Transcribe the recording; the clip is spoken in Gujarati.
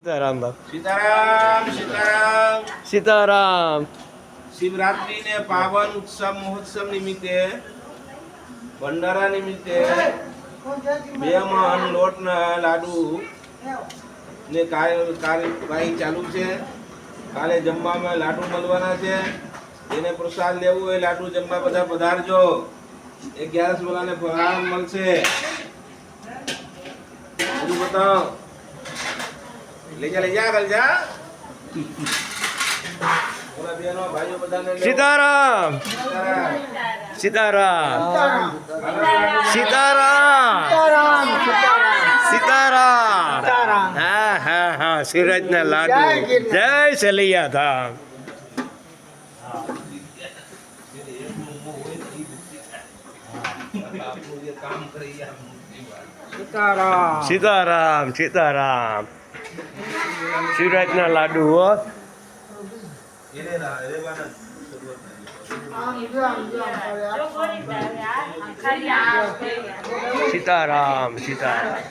સીતારામ બાપ સીતારામ સીતારામ સીતારામ શિવરાત્રી ને પાવન ઉત્સવ મહોત્સવ નિમિત્તે ભંડારા નિમિત્તે બે મણ લોટના લાડુ ને કાર્યવાહી ચાલુ છે. કાલે જમવામાં લાડુ મળવાના છે. જેને પ્રસાદ લેવું હોય લાડુ જમવા બધા પધારજો. 11 વાળાને ફરાળ મળશે. બધું બતાવો. લઈ જા કલ જા. બોલા બેનો ભાઈઓ બધાને સીતારામ સીતારામ સીતારામ સીતારામ હા હા હા સિરાજના લાડુ જય સલૈયા ધામ સીતારામ સીતારામ સિરાજના લાડુ હો. સીતારામ સીતારામ.